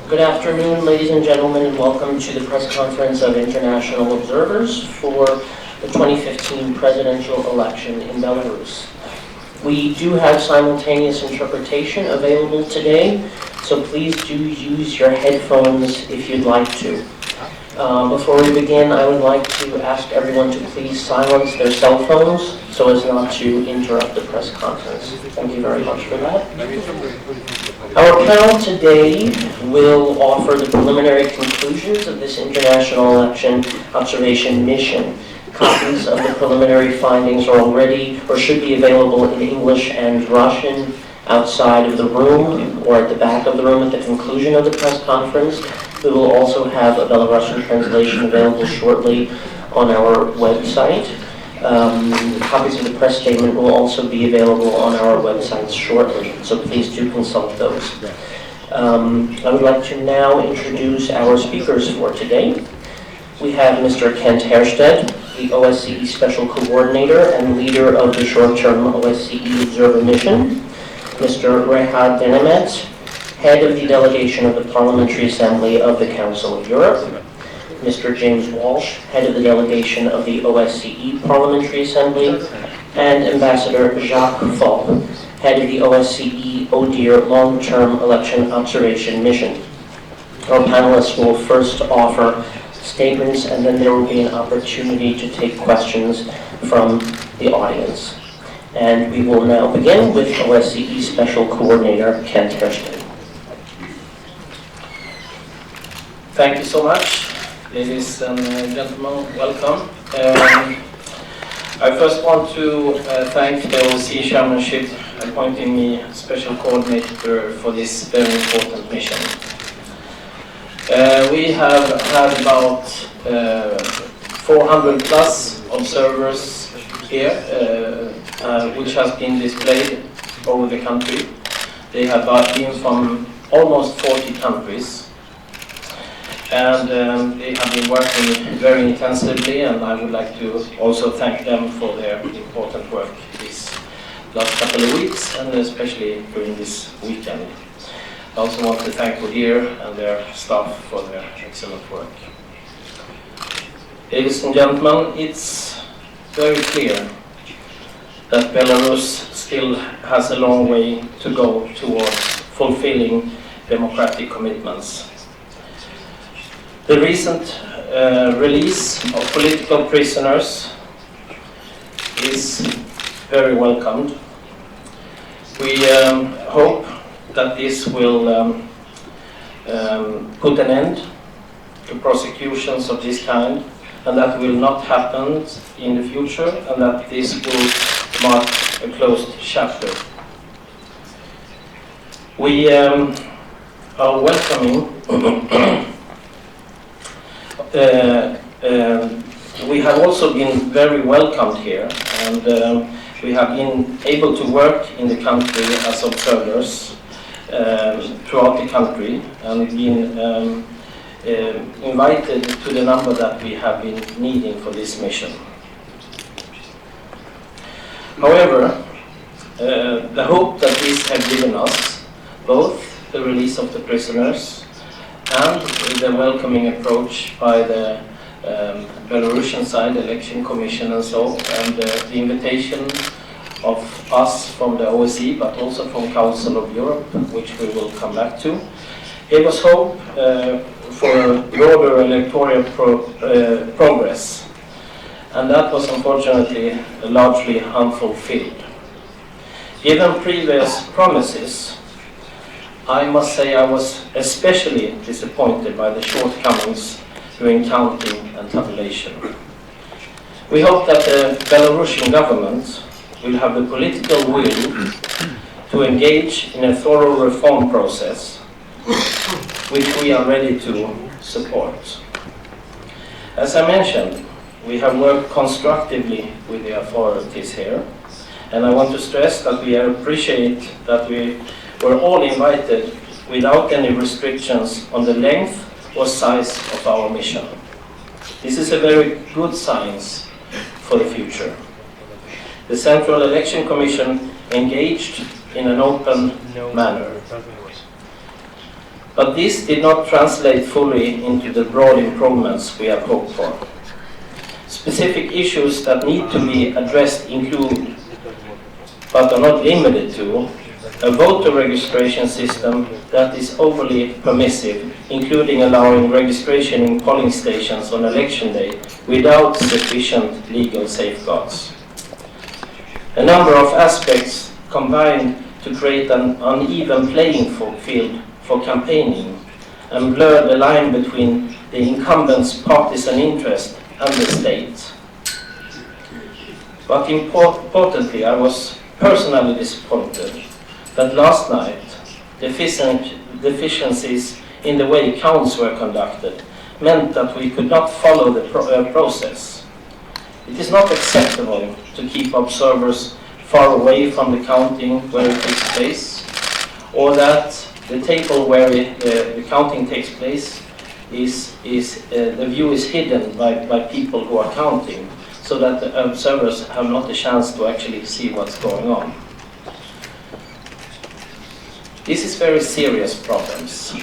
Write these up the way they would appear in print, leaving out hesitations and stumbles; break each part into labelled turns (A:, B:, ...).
A: Good afternoon, ladies and gentlemen, and welcome to the press conference of international observers for the 2015 presidential election in Belarus. We do have simultaneous interpretation available today, so please do use your headphones if you'd like to. Before we begin, I would like to ask everyone to please silence their cell phones so as not to interrupt the press conference. Thank you very much for that. Our panel today will offer the preliminary conclusions of this international election observation mission. Copies of the preliminary findings are already or should be available in English and Russian outside of the room or at the back of the room at the conclusion of the press conference. We will also have a Belarusian translation available shortly on our website. Copies of the press statement will also be available on our website shortly, so please do consult those. I would like to now introduce our speakers for today. We have Mr. Kent Herstedt, the OSCE Special Coordinator and leader of the short-term OSCE Observer Mission. Mr. Rehad Denemet, head of the delegation of the Parliamentary Assembly of the Council of Europe. Mr. James Walsh, head of the delegation of the OSCE Parliamentary Assembly, and Ambassador Jacques Faulk, head of the OSCE ODIHR Long-Term Election Observation Mission. Our panelists will first offer statements, and then there will be an opportunity to take questions from the audience. And we will now begin with OSCE Special Coordinator Kent Herstedt.
B: Thank you so much. Ladies and gentlemen, welcome. I first want to thank the OSCE chairmanship appointing me special coordinator for this very important mission. We have had about 400 plus observers here, which has been displayed over the country. They have been from almost 40 countries. And they have been working very intensively, and I would like to also thank them for their important work these last couple of weeks, and especially during this weekend. I also want to thank ODIHR and their staff for their excellent work. Ladies and gentlemen, it's very clear that Belarus still has a long way to go towards fulfilling democratic commitments. The recent release of political prisoners is very welcomed. We hope that this will put an end to prosecutions of this kind, and that will not happen in the future, and that this will mark a closed chapter. We are welcoming we have also been very welcomed here, and we have been able to work in the country as observers throughout the country, and been invited to the number that we have been needing for this mission. However, the hope that this has given us, both the release of the prisoners and the welcoming approach by the Belarusian side, Election Commission and so, and the invitation of us from the OSCE, but also from Council of Europe, which we will come back to, gave us hope for broader electoral progress. And that was unfortunately largely unfulfilled. Given previous promises, I must say I was especially disappointed by the shortcomings during counting and tabulation. We hope that the Belarusian government will have the political will to engage in a thorough reform process, which we are ready to support. As I mentioned, we have worked constructively with the authorities here, and I want to stress that we appreciate that we were all invited without any restrictions on the length or size of our mission. This is a very good sign for the future. The Central Election Commission engaged in an open manner. But this did not translate fully into the broad improvements we had hoped for. Specific issues that need to be addressed include, but are not limited to, a voter registration system that is overly permissive, including allowing registration in polling stations on election day without sufficient legal safeguards. A number of aspects combined to create an uneven playing field for campaigning and blur the line between the incumbent's partisan interest and the state. But importantly, I was personally disappointed that last night deficiencies in the way counts were conducted meant that we could not follow the process. It is not acceptable to keep observers far away from the counting where it takes place, or that the table where the counting takes place the view is hidden by people who are counting, so that the observers have not the chance to actually see what's going on. This is very serious problems,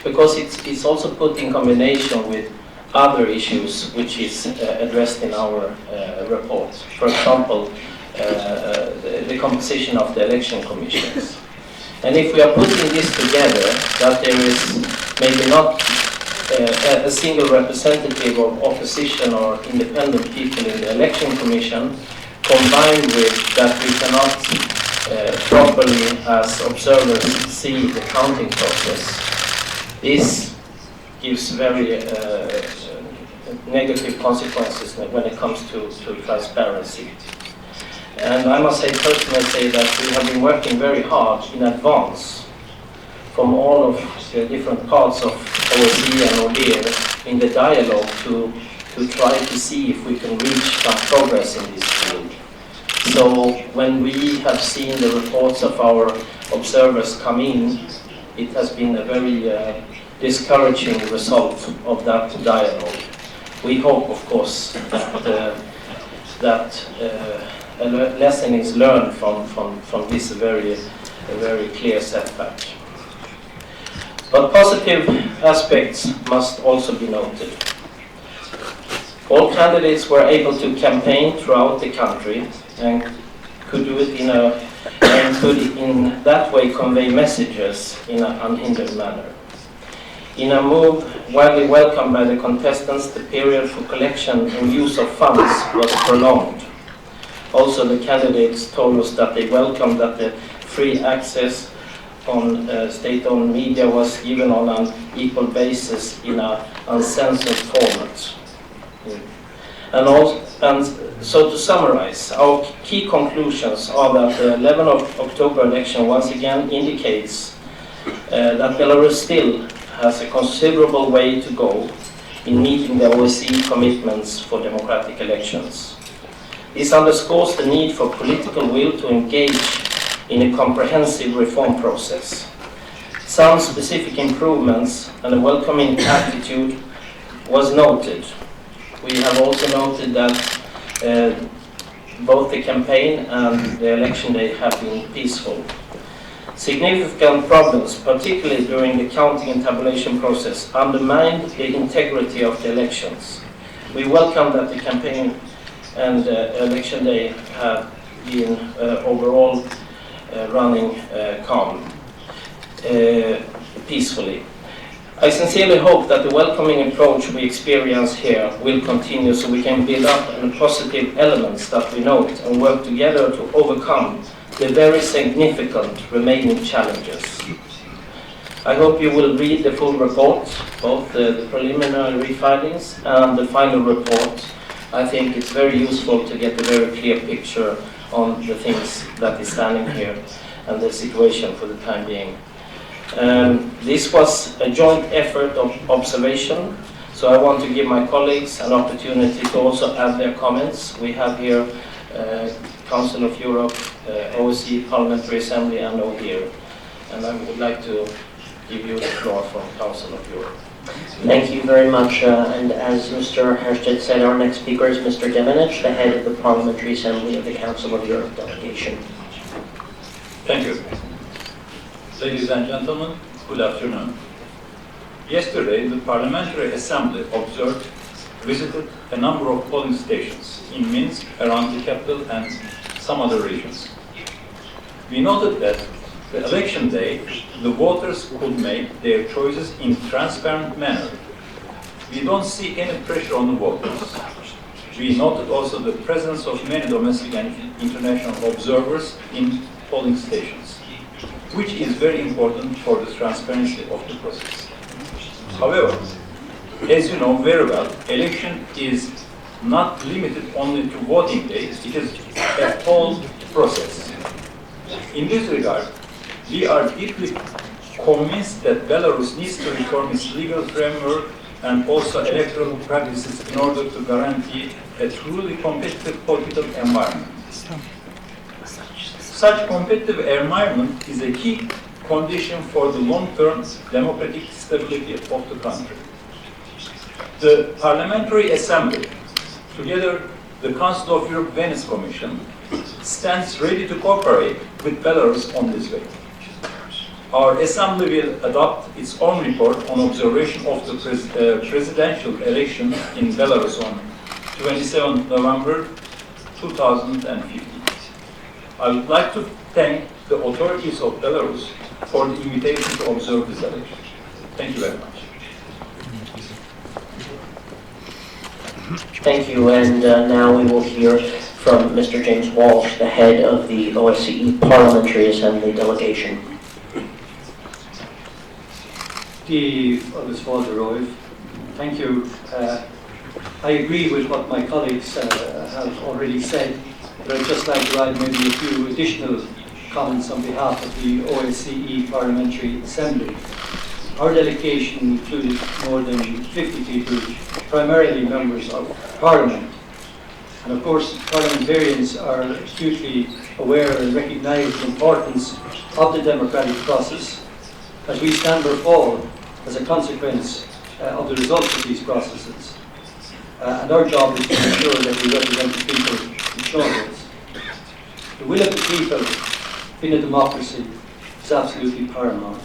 B: because it's also put in combination with other issues which is addressed in our report. For example, the composition of the election commissions. And if we are putting this together, that there is maybe not a single representative of opposition or independent people in the election commission, combined with that we cannot properly as observers see the counting process, this gives very negative consequences when it comes to transparency. And I must personally say that we have been working very hard in advance from all of the different parts of OSCE and ODIHR in the dialogue to try to see if we can reach some progress in this field. So when we have seen the reports of our observers come in, it has been a very discouraging result of that dialogue. We hope, of course, that a lesson is learned from this very clear setback. But positive aspects must also be noted. All candidates were able to campaign throughout the country and could do it and could in that way convey messages in an unhindered manner. In a move widely welcomed by the contestants, the period for collection and use of funds was prolonged. Also, the candidates told us that they welcomed that the free access on state-owned media was given on an equal basis in an uncensored format. And so to summarize, our key conclusions are that the 11th of October election once again indicates that Belarus still has a considerable way to go in meeting the OSCE commitments for democratic elections. This underscores the need for political will to engage in a comprehensive reform process. Some specific improvements and a welcoming attitude was noted. We have also noted that both the campaign and the election day have been peaceful. Significant problems, particularly during the counting and tabulation process, undermined the integrity of the elections. We welcome that the campaign and election day have been overall running calm, peacefully. I sincerely hope that the welcoming approach we experience here will continue, so we can build up on the positive elements that we note and work together to overcome the very significant remaining challenges. I hope you will read the full report, both the preliminary findings and the final report. I think it's very useful to get a very clear picture on the things that is standing here and the situation for the time being. This was a joint effort of observation, so I want to give my colleagues an opportunity to also add their comments. We have here Council of Europe, OSCE Parliamentary Assembly and ODIHR, and I would like to give you the floor from Council of Europe.
A: Thank you very much, and as Mr. Herstedt said, our next speaker is Mr. Demenich, the head of the Parliamentary Assembly of the Council of Europe delegation.
C: Thank you. Ladies and gentlemen, Good afternoon. Yesterday, the Parliamentary Assembly visited a number of polling stations in Minsk, around the capital, and some other regions. We noted that the election day, the voters could make their choices in transparent manner. We don't see any pressure on the voters. We noted also the presence of many domestic and international observers in polling stations, which is very important for the transparency of the process. However, as you know very well, election is not limited only to voting days, it is a whole process. In this regard, we are deeply convinced that Belarus needs to reform its legal framework and also electoral practices in order to guarantee a truly competitive political environment. Such competitive environment is a key condition for the long-term democratic stability of the country. The Parliamentary Assembly, together the Council of Europe Venice Commission, stands ready to cooperate with Belarus on this way. Our Assembly will adopt its own report on observation of the presidential election in Belarus on 27 November 2015. I would like to thank the authorities of Belarus for the invitation to observe this election. Thank you very much.
A: Thank you, and now we will hear from Mr. James Walsh, the head of the OSCE Parliamentary Assembly delegation.
D: Thank you. I agree with what my colleagues have already said, but I'd just like to add maybe a few additional comments on behalf of the OSCE Parliamentary Assembly. Our delegation included more than 50 people, primarily members of Parliament. And of course, parliamentarians are acutely aware and recognise the importance of the democratic process as we stand or fall as a consequence of the results of these processes. And our job is to ensure that we represent the people who chose us. The will of the people in a democracy is absolutely paramount.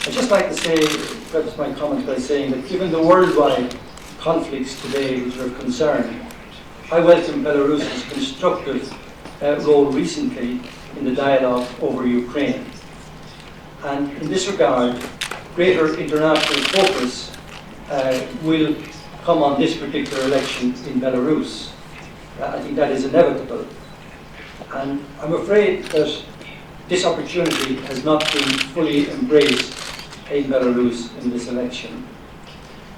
D: I'd just like to say, perhaps my comment by saying that given the worldwide conflicts today which are of concern, I welcome Belarus's constructive role recently in the dialogue over Ukraine. And in this regard, greater international focus will come on this particular election in Belarus. I think that is inevitable. And I'm afraid that this opportunity has not been fully embraced in Belarus in this election.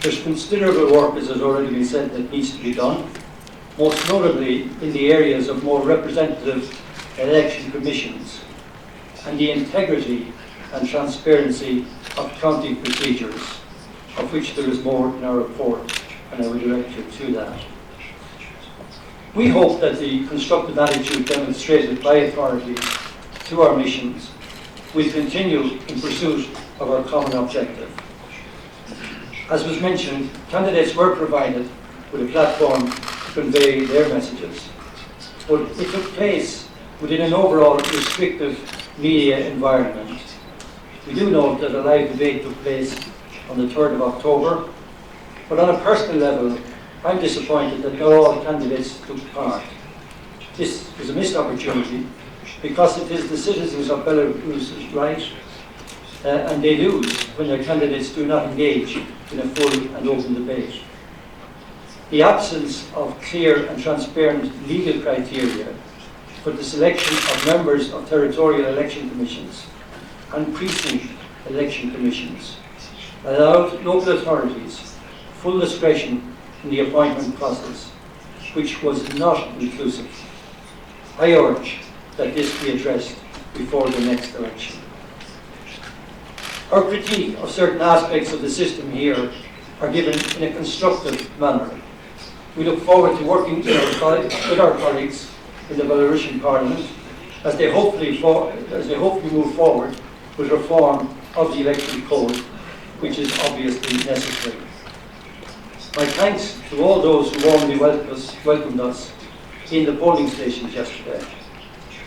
D: There's considerable work, as has already been said, that needs to be done, most notably in the areas of more representative election commissions and the integrity and transparency of counting procedures, of which there is more in our report, and I will direct you to that. We hope that the constructive attitude demonstrated by authorities to our missions will continue in pursuit of our common objective. As was mentioned, candidates were provided with a platform to convey their messages, but it took place within an overall restrictive media environment. We do note that a live debate took place on the 3rd of October, but on a personal level, I'm disappointed that not all candidates took part. This is a missed opportunity because it is the citizens of Belarus's right, and they lose when their candidates do not engage in a full and open debate. The absence of clear and transparent legal criteria for the selection of members of territorial election commissions and precinct election commissions allowed local authorities full discretion in the appointment process, which was not inclusive. I urge that this be addressed before the next election. Our critique of certain aspects of the system here are given in a constructive manner. We look forward to working with our colleagues in the Belarusian Parliament as they hopefully move forward with reform of the electoral code, which is obviously necessary. My thanks to all those who warmly welcomed us in the polling stations yesterday.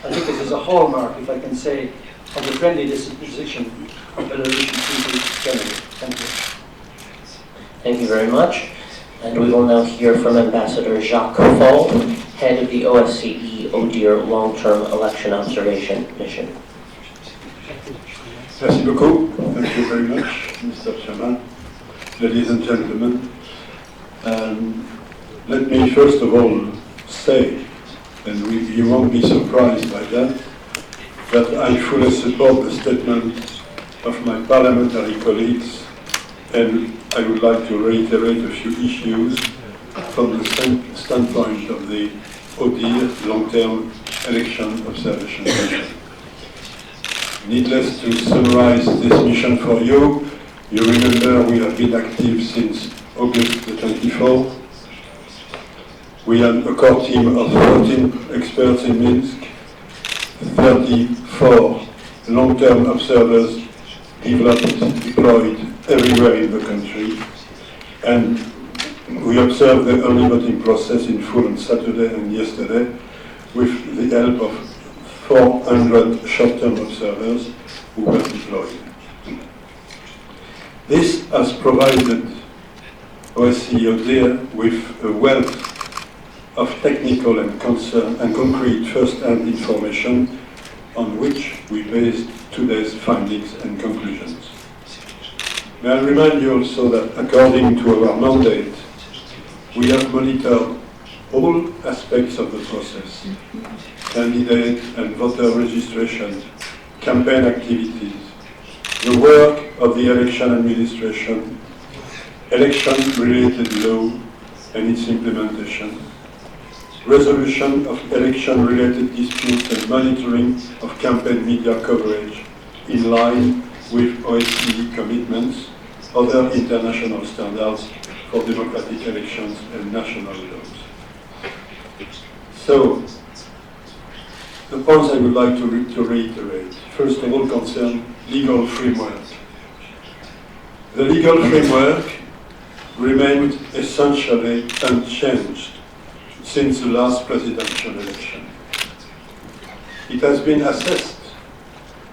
D: I think this is a hallmark, if I can say, of the friendly disposition Belarusian people generally. Thank you.
A: Thank you very much. And we will now hear from Ambassador Jacques Fall, head of the OSCE ODIHR Long-Term Election Observation Mission.
E: Merci beaucoup. Thank you very much, Mr. Chairman. Ladies and gentlemen, let me first of all say, and you won't be surprised by that I fully support the statement of my parliamentary colleagues, and I would like to reiterate a few issues from the standpoint of the ODIHR Long-Term Election Observation Mission. Needless to summarize this mission for you, you remember we have been active since August the 24th. We have a core team of 14 experts in Minsk, 34 long-term observers developed, deployed everywhere in the country, and we observed the early voting process in full on Saturday and yesterday with the help of 400 short-term observers who were deployed. This has provided OSCE ODIHR with a wealth of technical and concrete first-hand information on which we based today's findings and conclusions. May I remind you also that according to our mandate, we have monitored all aspects of the process: candidate and voter registration, campaign activities, the work of the election administration, election-related law and its implementation, resolution of election-related disputes and monitoring of campaign media coverage in line with OSCE commitments, other international standards for democratic elections and national laws. So, the points I would like to reiterate, first of all, concern legal framework. The legal framework remained essentially unchanged since the last presidential election. It has been assessed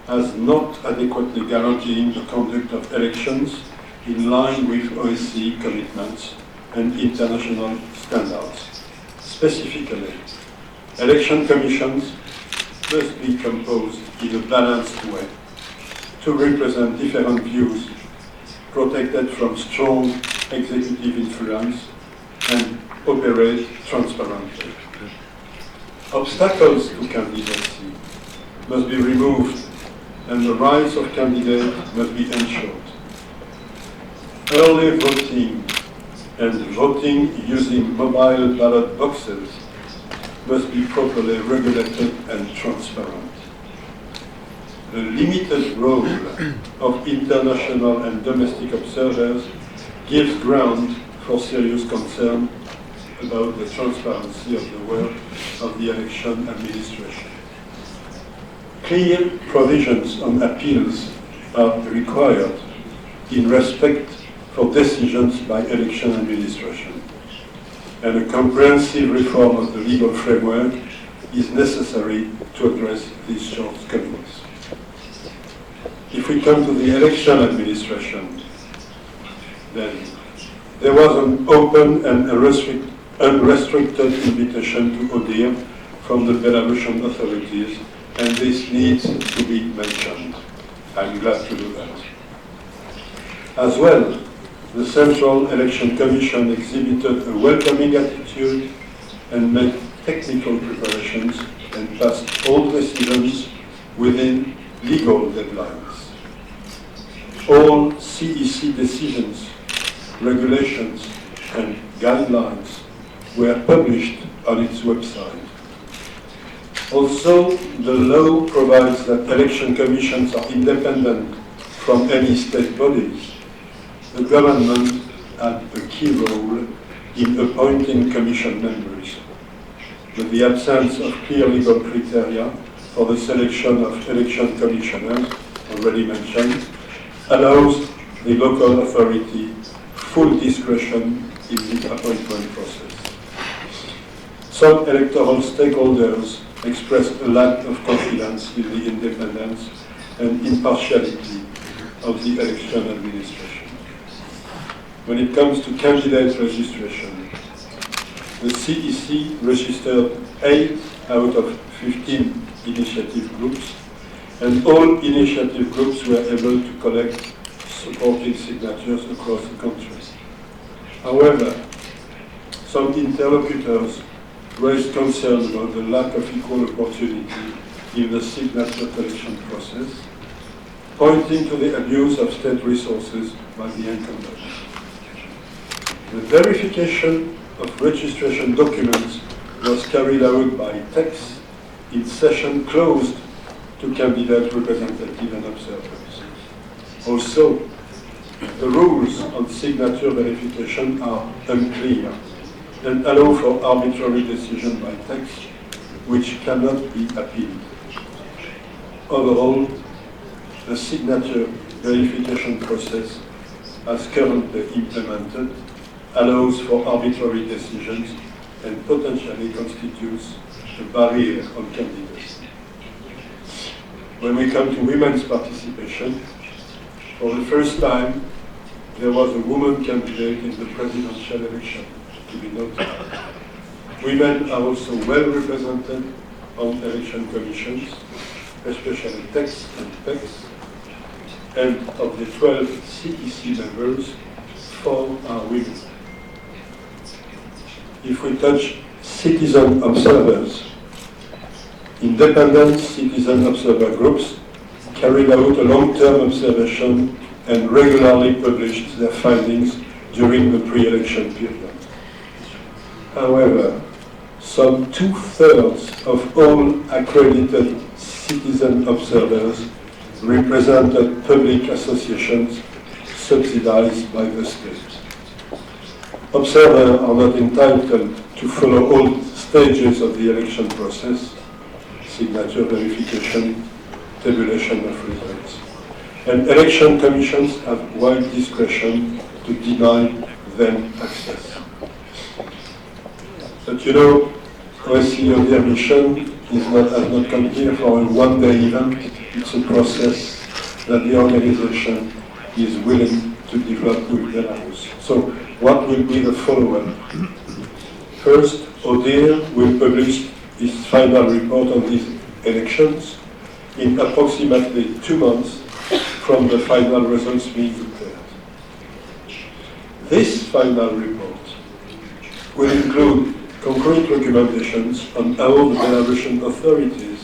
E: as not adequately guaranteeing the conduct of elections in line with OSCE commitments and international standards. Specifically, election commissions must be composed in a balanced way to represent different views, protected from strong executive influence, and operate transparently. Obstacles to candidacy must be removed, and the rights of candidates must be ensured. Early voting and voting using mobile ballot boxes must be properly regulated and transparent. The limited role of international and domestic observers gives ground for serious concern about the transparency of the work of the election administration. Clear provisions on appeals are required in respect for decisions by election administration, and a comprehensive reform of the legal framework is necessary to address these shortcomings. If we come to the election administration, then there was an open and unrestricted invitation to ODIHR from the Belarusian authorities, and this needs to be mentioned. I'm glad to do that. As well, the Central Election Commission exhibited a welcoming attitude and made technical preparations and passed all decisions within legal deadlines. All CEC decisions, regulations, and guidelines were published on its website. Also, the law provides that election commissions are independent from any state bodies. The government had a key role in appointing commission members, but the absence of clear legal criteria for the selection of election commissioners, already mentioned, allows the local authority full discretion in the appointment process. Some electoral stakeholders expressed a lack of confidence in the independence and impartiality of the election administration. When it comes to candidate registration, the CEC registered 8 out of 15 initiative groups, and all initiative groups were able to collect supporting signatures across the country. However, some interlocutors raised concern about the lack of equal opportunity in the signature collection process, pointing to the abuse of state resources by the incumbent. The verification of registration documents was carried out by text in session closed to candidate representatives and observers. Also, the rules on signature verification are unclear and allow for arbitrary decision by text, which cannot be appealed. Overall, the signature verification process, as currently implemented, allows for arbitrary decisions and potentially constitutes a barrier on candidates. When we come to women's participation, for the first time, there was a woman candidate in the presidential election, to be noted. Women are also well represented on election commissions, especially TEX and PEX, and of the 12 CEC members, 4 are women. If we touch citizen observers, independent citizen observer groups carried out a long-term observation and regularly published their findings during the pre-election period. However, some 2/3 of all accredited citizen observers represented public associations subsidized by the state. Observers are not entitled to follow all stages of the election process, signature verification, tabulation of results. And election commissions have wide discretion to deny them access. But you know, OSCE mission has not come here for a one-day event. It's a process that the organization is willing to develop with Belarus. So what will be the follow-up? First, ODIHR will publish its final report on these elections in approximately 2 months from the final results being declared. This final report will include concrete recommendations on how the Belarusian authorities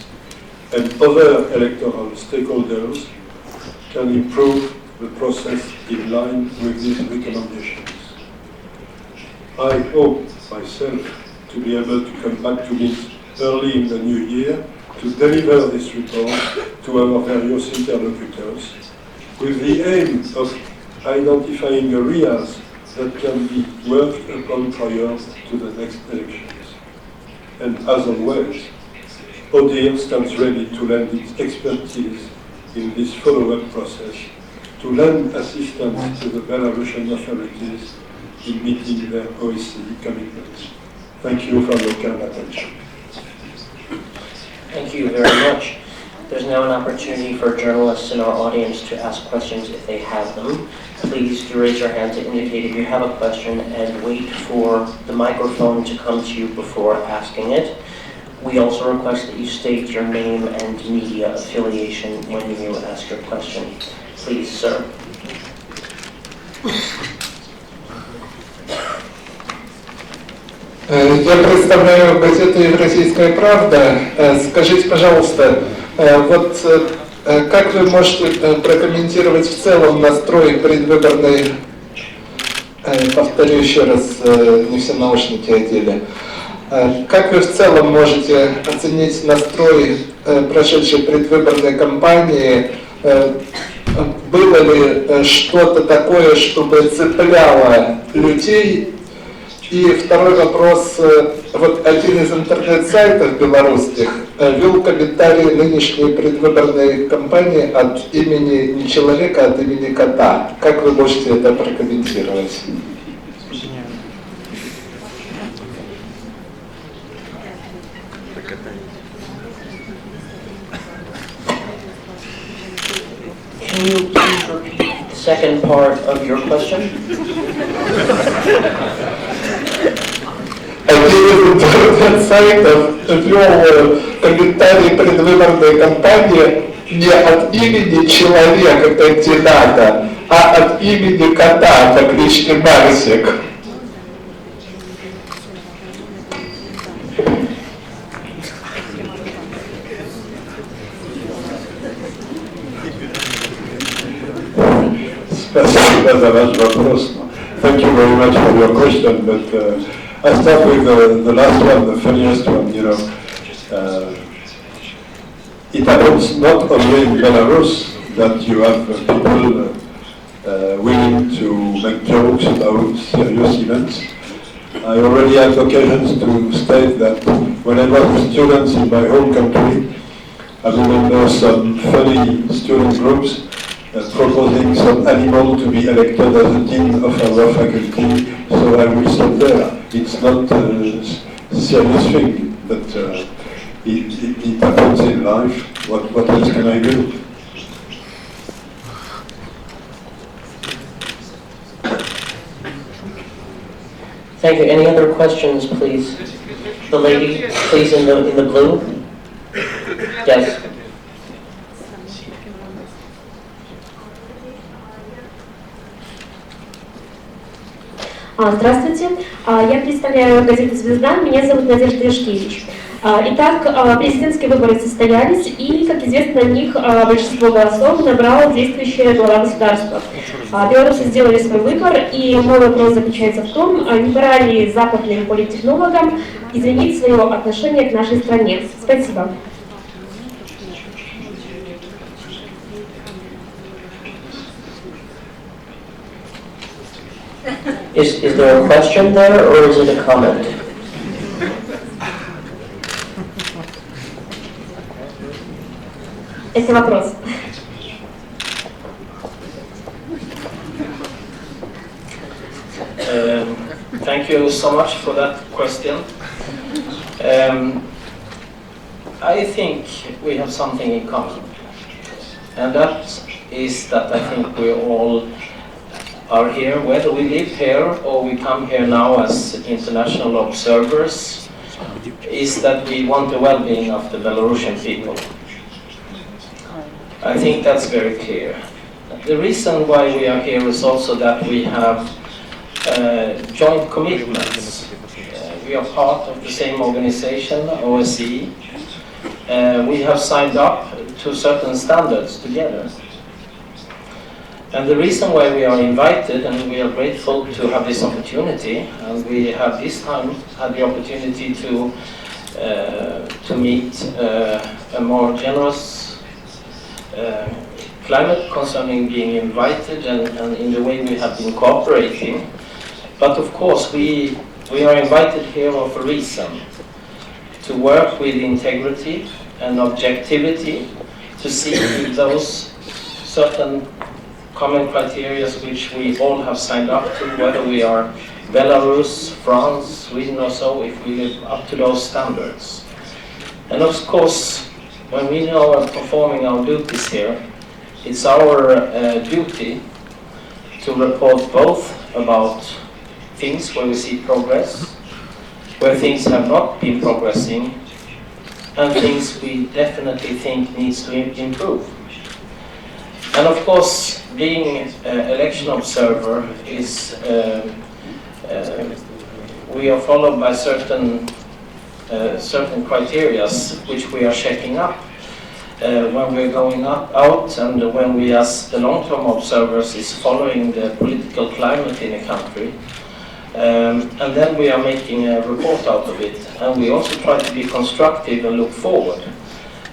E: and other electoral stakeholders can improve the process in line with these recommendations. I hope myself to be able to come back to this early in the new year to deliver this report to our various interlocutors with the aim of identifying areas that can be worked upon prior to the next elections. And as always, ODIHR stands ready to lend its expertise in this follow-up process to lend assistance to the Belarusian authorities in meeting their OSCE commitments. Thank you for your kind attention.
A: Thank you very much. There's now an opportunity for journalists in our audience to ask questions if they have them. Please do raise your hand to indicate if you have a question and wait for the microphone to come to you before asking it. We also request that you state your name and media affiliation when you ask your question. Please, sir.
F: Я представляю газету «Евразийская правда». Скажите, пожалуйста, вот как вы можете прокомментировать в целом настрой предвыборной, повторю еще раз, не все наушники одели, как вы в целом можете оценить настрой прошедшей предвыборной кампании? Было ли что-то такое, чтобы цепляло людей? И второй вопрос. Вот один из интернет-сайтов белорусских вел комментарии нынешней предвыборной кампании от имени не человека, а от имени кота. Как вы можете это прокомментировать?
A: Can you please repeat the second part of your question?
F: Один из интернет-сайтов ввел комментарий предвыборной кампании не от имени человека-кандидата, а от имени кота по кличке Барсик.
E: Спасибо за ваш вопрос. Thank you very much for your question, but I start with the last one, the funniest one, you know. It happens not only in Belarus that you have people willing to make jokes about serious events. I already had occasions to state that when I was with students in my home country, I remember some funny student groups proposing some animal to be elected as the dean of our faculty, so I will stop there. It's not a serious thing, but it happens in life. What else can I do?
A: Thank you. Any other questions, please? The lady, please, in the blue. Yes.
G: Здравствуйте, я представляю газету «Звезда», меня зовут Надежда Яшкевич. Итак, президентские выборы состоялись, и, как известно, на них большинство голосов набрала действующая глава государства. Белорусы сделали свой выбор, и мой вопрос заключается в том, не пора ли западным политтехнологам изменить свое отношение к нашей стране. Спасибо.
A: Is there a question there, or is it a comment?
G: Это вопрос.
B: Thank you so much for that question. I think we have something in common, and that is that I think we all are here, whether we live here or we come here now as international observers, is that we want the well-being of the Belarusian people. I think that's very clear. The reason why we are here is also that we have joint commitments. We are part of the same organization, OSCE. We have signed up to certain standards together. And the reason why we are invited, and we are grateful to have this opportunity, and we have this time had the opportunity to meet a more generous climate concerning being invited and in the way we have been cooperating. But of course we are invited here of a reason, to work with integrity and objectivity, to see if those certain common criteria which we all have signed up to, whether we are Belarus, France, Sweden or so, if we live up to those standards. And of course, when we are performing our duties here, it's our duty to report both about things where we see progress, where things have not been progressing, and things we definitely think needs to improve. And of course, being an election observer is, we are followed by certain criteria which we are checking up when we're going out, and when we as the long-term observers is following the political climate in a country. And then we are making a report out of it, and we also try to be constructive and look forward.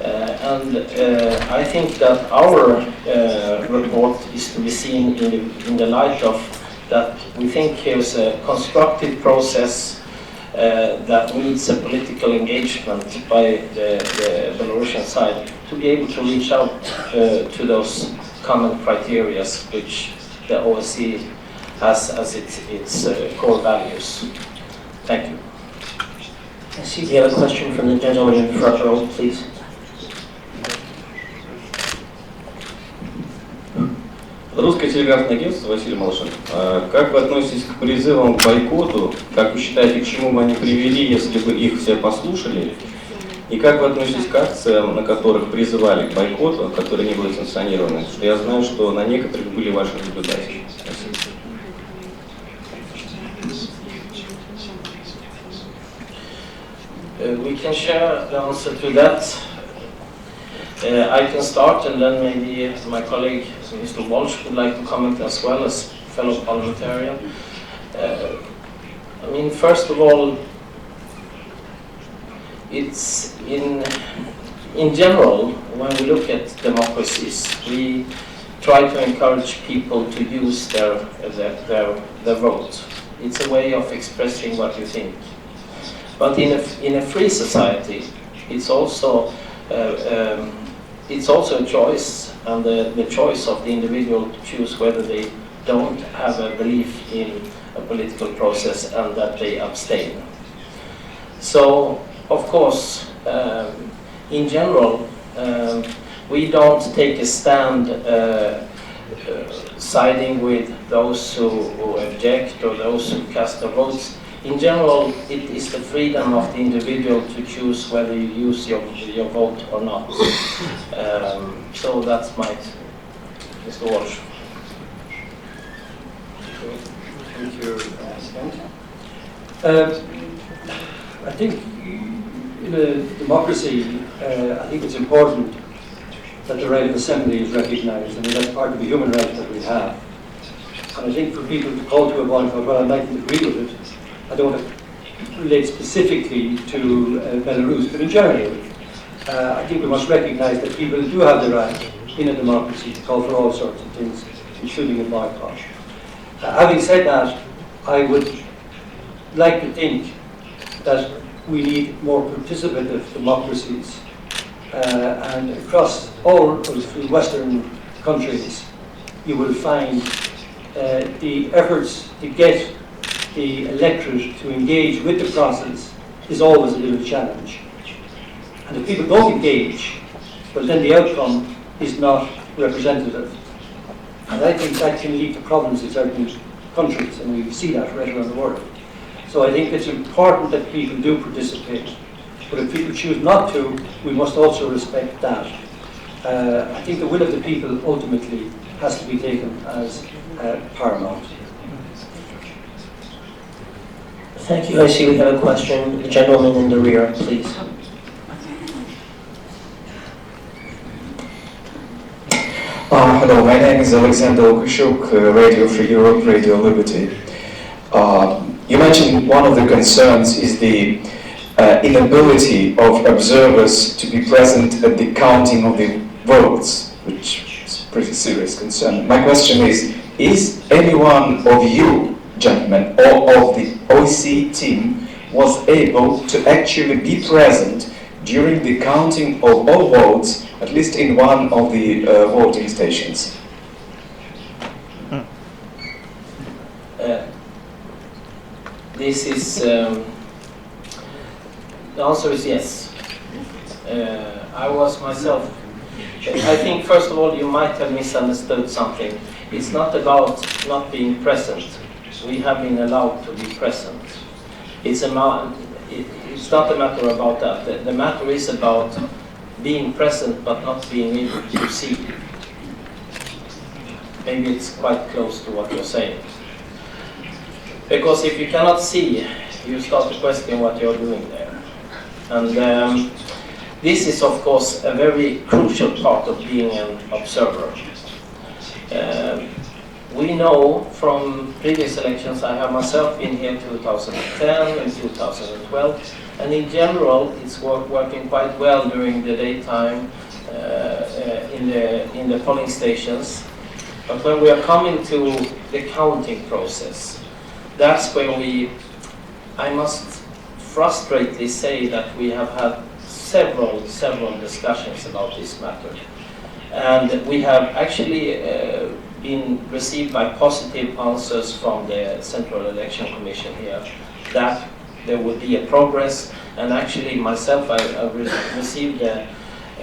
B: I think that our report is to be seen in the light of that we think here's a constructive process that needs a political engagement by the Belarusian side to be able to reach out to those common criteria which the OSCE has as its core values. Thank you.
A: I see we have a question from the gentleman in the front row, please.
H: Русское телеграфное агентство, Василий Малышев. Как вы относитесь к призывам к бойкоту? Как вы считаете, к чему бы они привели, если бы их все послушали? И как вы относитесь к акциям, на которых призывали к бойкоту, которые не были санкционированы? Что я знаю, что на некоторых были ваши наблюдатели. Спасибо.
B: We can share the answer to that. I can start, and then maybe my colleague, Mr. Walsh, would like to comment as well as fellow parliamentarian. I mean, first of all, it's in general, when we look at democracies, we try to encourage people to use their vote. It's a way of expressing what you think. But in a free society, it's also a choice, and the choice of the individual to choose whether they don't have a belief in a political process and that they abstain. So, of course, in general, we don't take a stand siding with those who object or those who cast their votes. In general, it is the freedom of the individual to choose whether you use your vote or not. So that's my, Mr. Walsh.
D: Thank you, President. I think in a democracy, I think it's important that the right of assembly is recognised. I mean, that's part of the human right that we have. And I think for people to call to a boycott, well, I mightn't agree with it. I don't relate specifically to Belarus, but in general, I think we must recognise that people do have the right in a democracy to call for all sorts of things, including a boycott. Having said that, I would like to think that we need more participative democracies, and across all of Western countries, you will find the efforts to get the electorate to engage with the process is always a little challenge. And if people don't engage, well, then the outcome is not representative. And I think that can lead to problems in certain countries, and we see that right around the world. So I think it's important that people do participate. But if people choose not to, we must also respect that. I think the will of the people ultimately has to be taken as paramount.
A: Thank you. I see we have a question. The gentleman in the rear, please.
I: Hello, my name is Alexander Lukashuk, Radio Free Europe, Radio Liberty. You mentioned one of the concerns is the inability of observers to be present at the counting of the votes, which is a pretty serious concern. My question is anyone of you, gentlemen, or of the OC team was able to actually be present during the counting of all votes, at least in one of the voting stations?
B: This is, the answer is yes. I was myself, I think first of all you might have misunderstood something. It's not about not being present. We have been allowed to be present. It's not a matter about that. The matter is about being present but not being able to see. Maybe it's quite close to what you're saying. Because if you cannot see, you start to question what you're doing there. And this is, of course, a very crucial part of being an observer. We know from previous elections, I have myself been here in 2010 and 2012, and in general, it's working quite well during the daytime in the polling stations. But when we are coming to the counting process, that's where I must frustratedly say that we have had several discussions about this matter. And we have actually been received by positive answers from the Central Election Commission here that there would be a progress. And actually myself, I the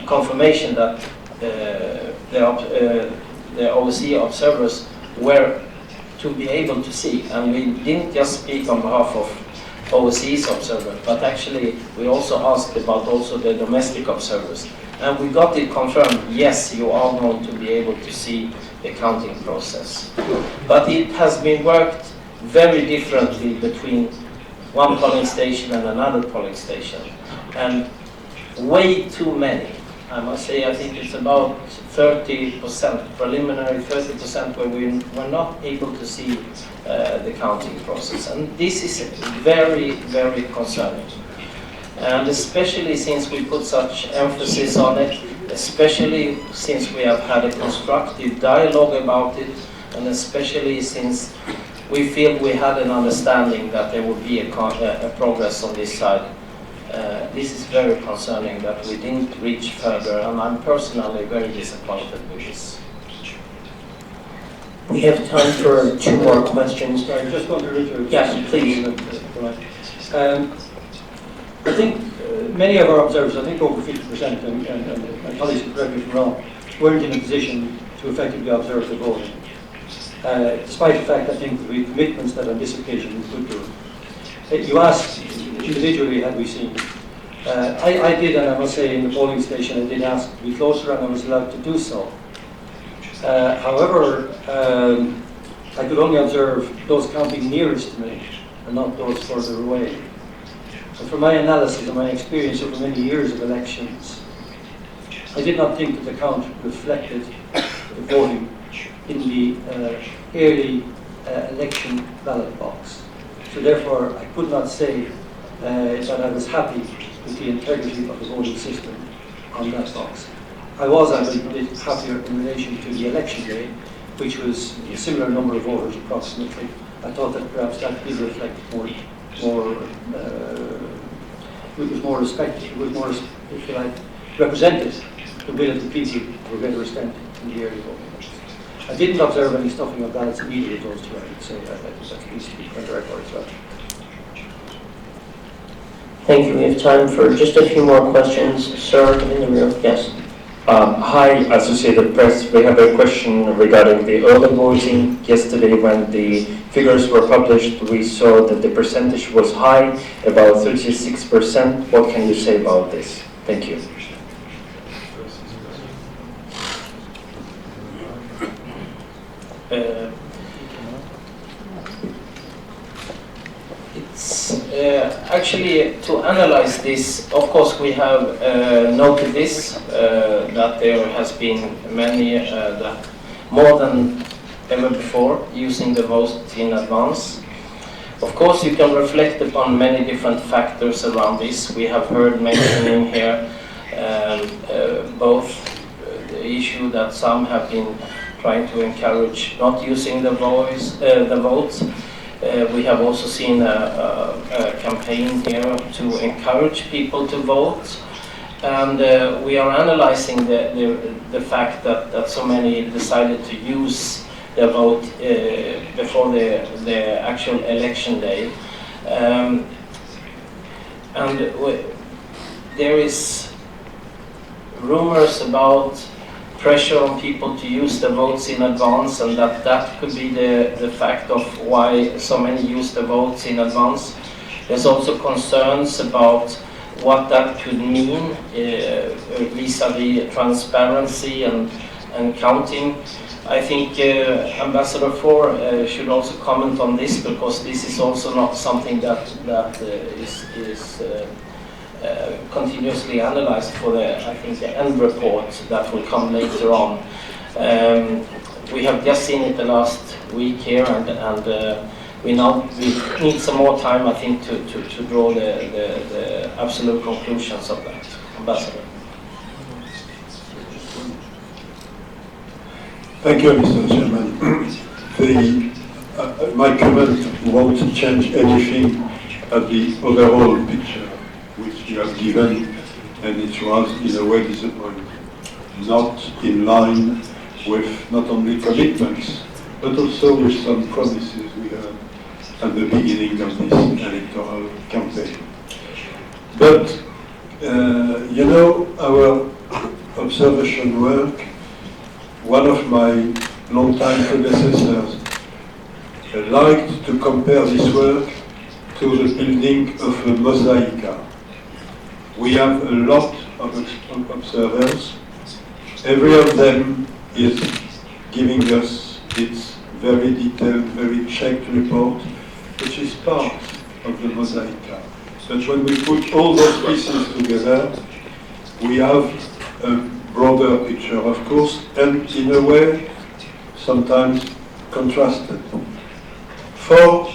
B: confirmation that the the overseas observers were to be able to see. And we didn't just speak on behalf of overseas observers, but actually we also asked about also the domestic observers. And we got it confirmed, yes, you are going to be able to see the counting process. But it has been worked very differently between one polling station and another polling station. And way too many, I must say, I think it's about 30%, preliminary 30% where we were not able to see the counting process. And this is very, very concerning. And especially since we put such emphasis on it, especially since we have had a constructive dialogue about it, and especially since we feel we had an understanding that there would be a progress on this side. This is very concerning that we didn't reach further, and I'm personally very disappointed with this.
A: We have time for 2 more questions.
D: Sorry, just want to reiterate.
A: Yes, please.
D: I think many of our observers, I think over 50%, and my colleagues can correct me if I'm wrong, weren't in a position to effectively observe the voting. Despite the fact, I think, that we commitments that on this occasion we could do it. You asked individually, had we seen? I did, and I must say, in the polling station, I did ask to be closer, and I was allowed to do so. However, I could only observe those counting nearest to me, and not those further away. And from my analysis and my experience over many years of elections, I did not think that the count reflected the voting in the early election ballot box. So therefore, I could not say that I was happy with the integrity of the voting system on that box. I was actually a bit happier in relation to the election day, which was a similar number of voters approximately. I thought that perhaps that did reflect it was more respected, it was more, if you like, represented the will of the people who were better spent in the early voting. I didn't observe any stuffing of ballots in either of those two, I would say. That needs to be on the record as well.
A: Thank you. We have time for just a few more questions. Sir, in the rear. Yes.
J: Hi, Associated Press. We have a question regarding the early voting. Yesterday, when the figures were published, we saw that the percentage was high, about 36%. What can you say about this? Thank you.
B: Actually, to analyze this, of course, we have noted this, that there has been many, more than ever before, using the vote in advance. Of course, you can reflect upon many different factors around this. We have heard mentioning here both the issue that some have been trying to encourage not using the vote. We have also seen a campaign here to encourage people to vote, and we are analyzing the fact that so many decided to use their vote before the actual election day, and there is rumors about pressure on people to use the votes in advance, and that could be the fact of why so many use the votes in advance. There's also concerns about what that could mean vis-a-vis transparency and counting. I think Ambassador Four should also comment on this, because this is also not something that is continuously analyzed for I think the end report that will come later on. We have just seen it the last week here, and we need some more time, I think, to draw the absolute conclusions of that. Ambassador.
E: Thank you, Mr. Chairman. My comment won't change anything at the overall picture which you have given, and it was in a way disappointing. Not in line with not only commitments, but also with some promises we had at the beginning of this electoral campaign. But, our observation work, one of my long-time predecessors liked to compare this work to the building of a mosaic. We have a lot of observers. Every of them is giving us its very detailed, very checked report, which is part of the mosaic. But when we put all those pieces together, we have a broader picture, of course, and in a way, sometimes contrasted. For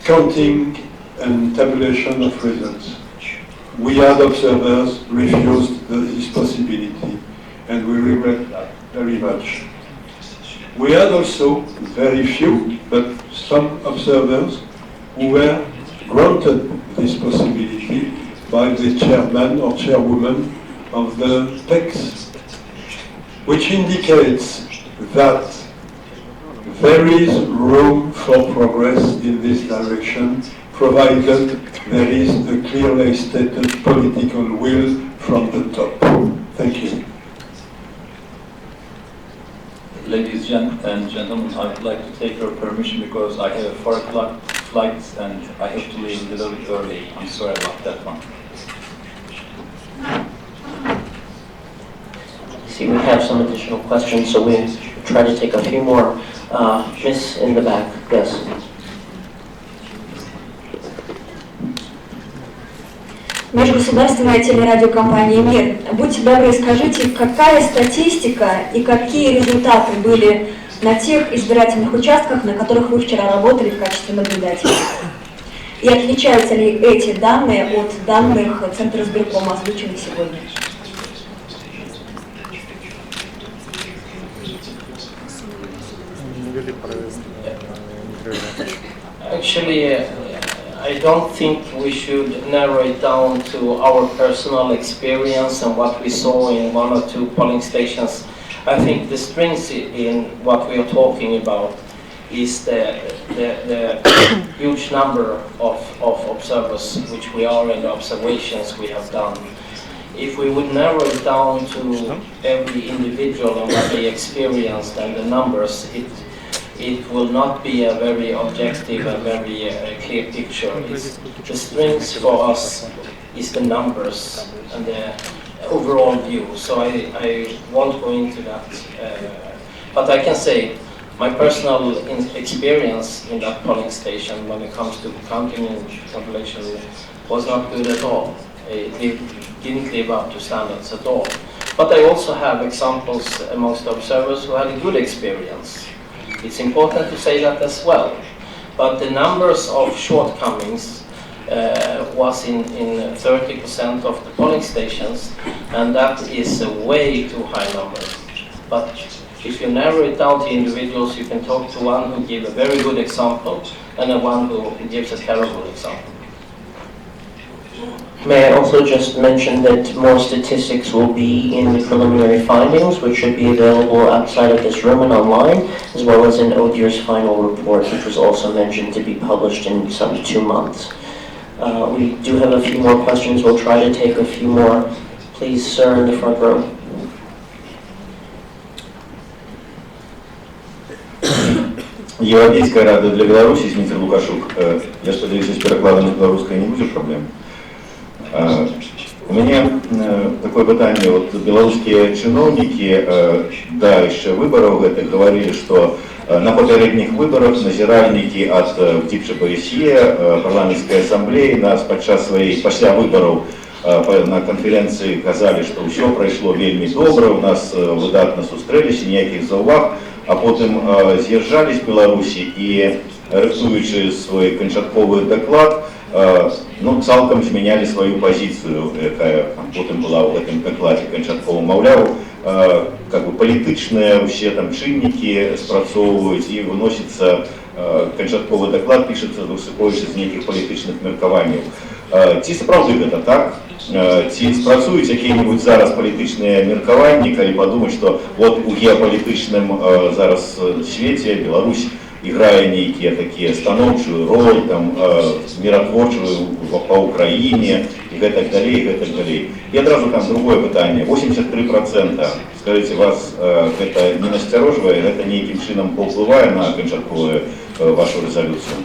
E: counting and tabulation of results, we had observers refused this possibility, and we regret that very much. We had also very few, but some observers who were granted this possibility by the chairman or chairwoman of the PECs, which indicates that there is room for progress in this direction, provided there is a clearly stated political will from the top. Thank you.
C: Ladies and gentlemen, I would like to take your permission because I have a 4 o'clock flight and I have to leave a little bit early. I'm sorry about that one.
A: See, we have some additional questions, so we'll try to take a few more. Miss in the back, yes.
K: Межгосударственная телерадиокомпания «Мир». Будьте добры, скажите, какая статистика и какие результаты были на тех избирательных участках, на которых вы вчера работали в качестве наблюдателя? И отличаются ли эти данные от данных Центра избиркома, озвученных сегодня?
B: Actually, I don't think we should narrow it down to our personal experience and what we saw in 1 or 2 polling stations. I think the strength in what we are talking about is the huge number of observers, which we are in the observations we have done. If we would narrow it down to every individual and what they experienced and the numbers, it will not be a very objective and very clear picture. The strength for us is the numbers and the overall view. So I won't go into that. But I can say my personal experience in that polling station when it comes to counting and tabulation was not good at all. It didn't live up to standards at all. But I also have examples amongst the observers who had a good experience. It's important to say that as well. But the numbers of shortcomings was in 30% of the polling stations, and that is a way too high number. But if you narrow it down to individuals, you can talk to one who gives a very good example and one who gives a terrible example.
A: May I also just mention that more statistics will be in the preliminary findings, which should be available outside of this room and online, as well as in ODIHR's final report, which was also mentioned to be published in some 2 months. We do have a few more questions. We'll try to take a few more. Please, sir, in the front row.
L: Европейская рада для Беларуси, Дмитрий Лукашук. Я сподіваюся, з перекладом з білоруської не буде проблем. У меня такое питание. Вот белорусские чиновники до еще выборов гэтых говорили, что на попередних выборах назиральники от ВДИП-ШПСЕ, парламентской ассамблеи, нас падчас своей пасля выборов на конференции казали, что все пройшло вельмі добра, у нас выдатна сустрэліся, ніякіх заўваг, а потым з'язджались в Беларусі і, рыхтуючы свой канчатковы даклад, ну, цалкам змянялі сваю пазіцыю, якая потым была ў гэтым дакладзе канчатковым. Маўляў, как бы палітычныя ўсе там чыннікі спрацоўваюць і выносіцца канчатковы даклад, пішацца, высыпаючы з нейкіх палітычных меркаванняў. Ці сапраўды гэта так? Ці спрацуюць якія-небудзь зараз палітычныя меркаванні, калі падумаць, што вот у геапалітычным зараз свеце Беларусь играя некие такие становчую роль, там, миротворчую по Украине и так далее, и так далее. И одразу там другое питание. 83%, скажите, вас это не настороживает, это неким чином повпливає на кончаткову вашу резолюцию?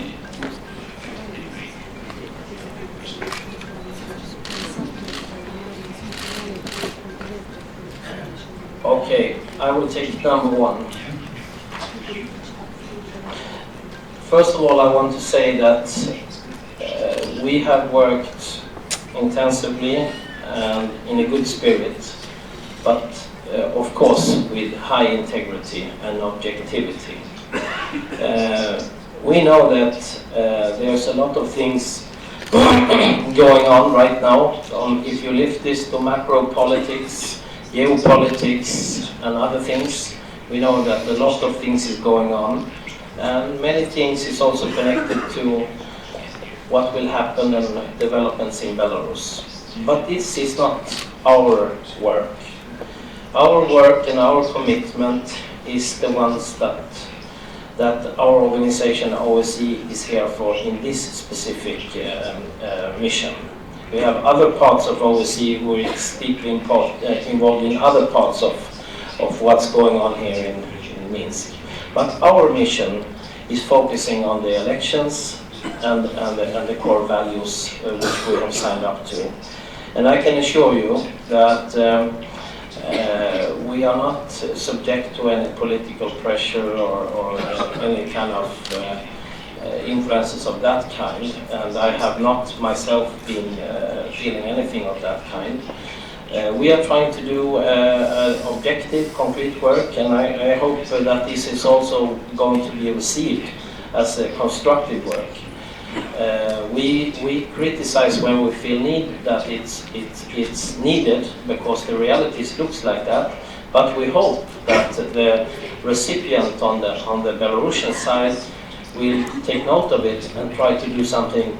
B: Okay, I will take number one. First of all, I want to say that we have worked intensively and in a good spirit, but of course with high integrity and objectivity. We know that there's a lot of things going on right now. If you lift this to macro politics, geopolitics and other things, we know that a lot of things is going on, and many things is also connected to what will happen and developments in Belarus. But this is not our work. Our work and our commitment is the ones that our organization OSCE is here for in this specific mission. We have other parts of OSCE who is deeply involved in other parts of what's going on here in Minsk. But our mission is focusing on the elections and the core values which we have signed up to. And I can assure you that we are not subject to any political pressure or any kind of influences of that kind, and I have not myself been feeling anything of that kind. We are trying to do objective, concrete work, and I hope that this is also going to be received as a constructive work. We criticize when we feel that it's needed, because the realities looks like that, but we hope that the recipient on the Belarusian side will take note of it and try to do something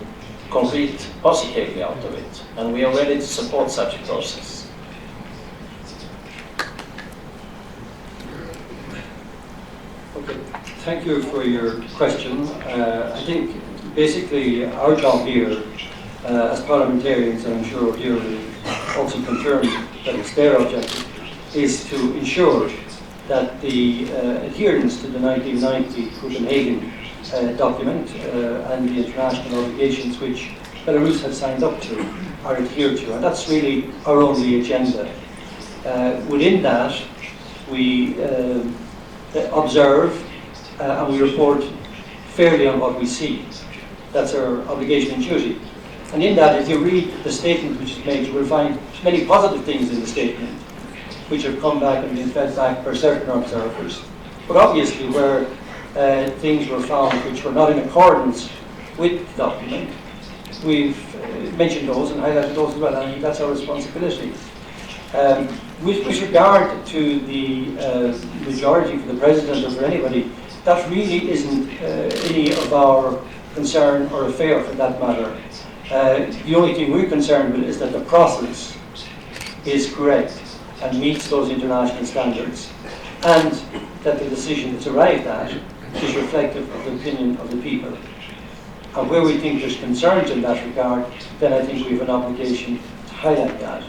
B: concrete, positively out of it. And we are ready to support such a process.
D: Okay, thank you for your question. I think basically our job here as parliamentarians, and I'm sure here will also confirm that it's their objective, is to ensure that the adherence to the 1990 Copenhagen document and the international obligations which Belarus has signed up to are adhered to, and that's really our only agenda. Within that, we observe and we report fairly on what we see. That's our obligation and duty. And in that, if you read the statement which is made, you will find many positive things in the statement which have come back and been fed back by certain observers. But obviously where things were found which were not in accordance with the document, we've mentioned those and highlighted those as well, and I think that's our responsibility. With regard to the majority for the President or for anybody, that really isn't any of our concern or affair for that matter. The only thing we're concerned with is that the process is correct and meets those international standards, and that the decision that's arrived at is reflective of the opinion of the people. And where we think there's concerns in that regard, then I think we have an obligation to highlight that.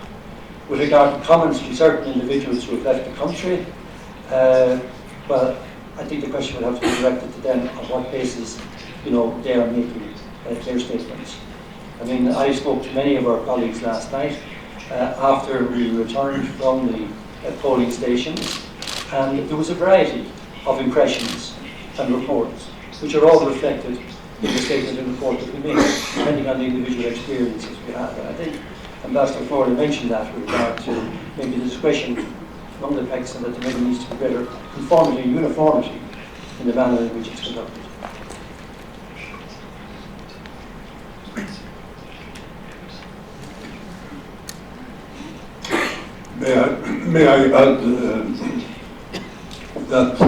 D: With regard to comments from certain individuals who have left the country, well, I think the question would have to be directed to them on what basis, they are making their statements. I mean, I spoke to many of our colleagues last night after we returned from the polling stations, and there was a variety of impressions and reports, which are all reflected in the statement and report that we make, depending on the individual experiences we have. And I think Ambassador Florida mentioned that with regard to maybe the discretion among the PECs, and that there maybe needs to be greater conformity and uniformity in the manner in which it's conducted.
E: May I add that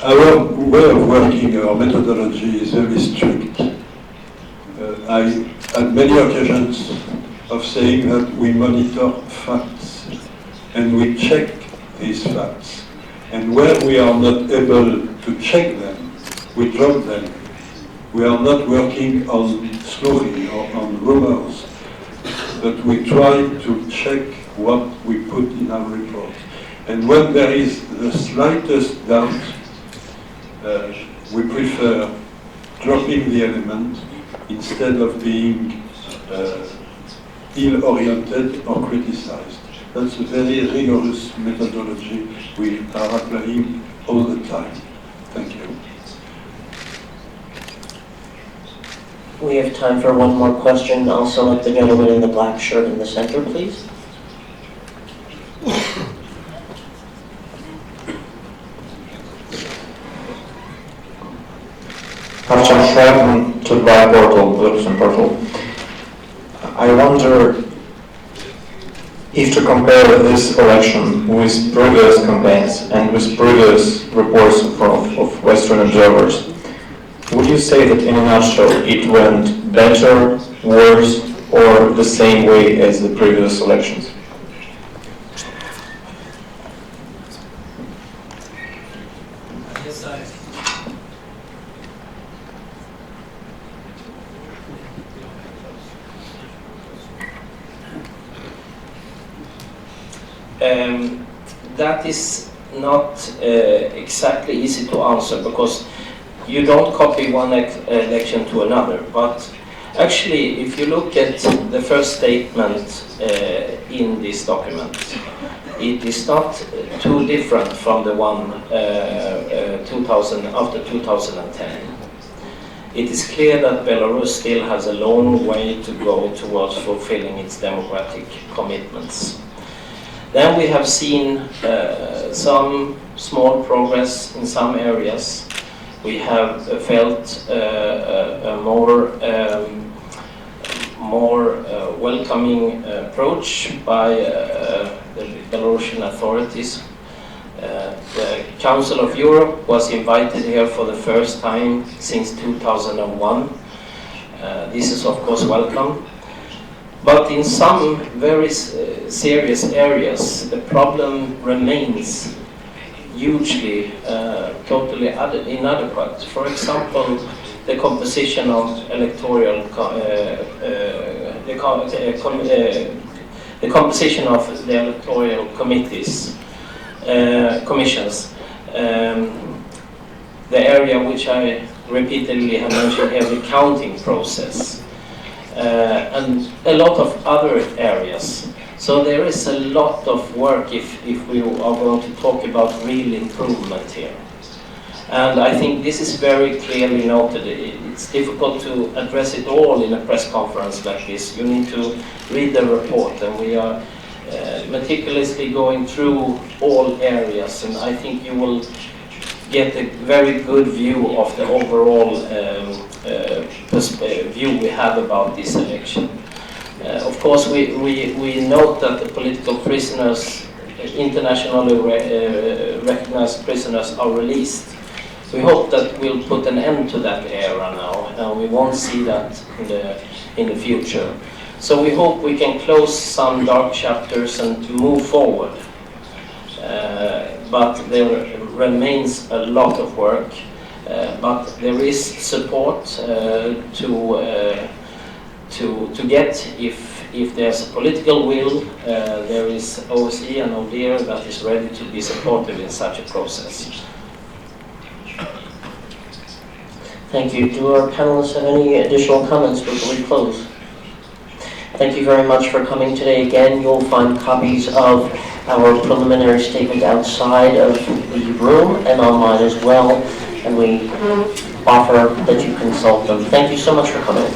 E: our way of working, our methodology is very strict. I had many occasions of saying that we monitor facts and we check these facts. And where we are not able to check them, we drop them. We are not working on slurry or on rumors, but we try to check what we put in our report. And when there is the slightest doubt, we prefer dropping the element instead of being ill-oriented or criticized. That's a very rigorous methodology we are applying all the time. Thank you.
A: We have time for one more question. I'll select the gentleman in the black shirt in the center, please.
J: Artem Schreiben to the portal, Belarus portal. I wonder if to compare this election with previous campaigns and with previous reports of Western observers, would you say that in a nutshell it went better, worse, or the same way as the previous elections?
B: That is not exactly easy to answer, because you don't copy one election to another. But actually, if you look at the first statement in this document, it is not too different from the one after 2010. It is clear that Belarus still has a long way to go towards fulfilling its democratic commitments. Then we have seen some small progress in some areas. We have felt a more welcoming approach by the Belarusian authorities. The Council of Europe was invited here for the first time since 2001. This is of course welcome. But in some very serious areas, the problem remains hugely, totally inadequate. For example, the composition of electoral, the composition of the electoral committees, commissions, the area which I repeatedly have mentioned here, the counting process. And a lot of other areas. So there is a lot of work if we are going to talk about real improvement here. And I think this is very clearly noted. It's difficult to address it all in a press conference like this. You need to read the report, and we are meticulously going through all areas, and I think you will get a very good view of the overall view we have about this election. Of course, we note that the political prisoners, internationally recognized prisoners, are released. We hope that we'll put an end to that era now, and we won't see that in the future. So we hope we can close some dark chapters and move forward. But there remains a lot of work. But there is support to get if there's a political will. There is OSCE and ODIHR that is ready to be supportive in such a process.
A: Thank you. Do our panelists have any additional comments before we close? Thank you very much for coming today again. You'll find copies of our preliminary statement outside of the room and online as well, and we offer that you consult them. Thank you so much for coming.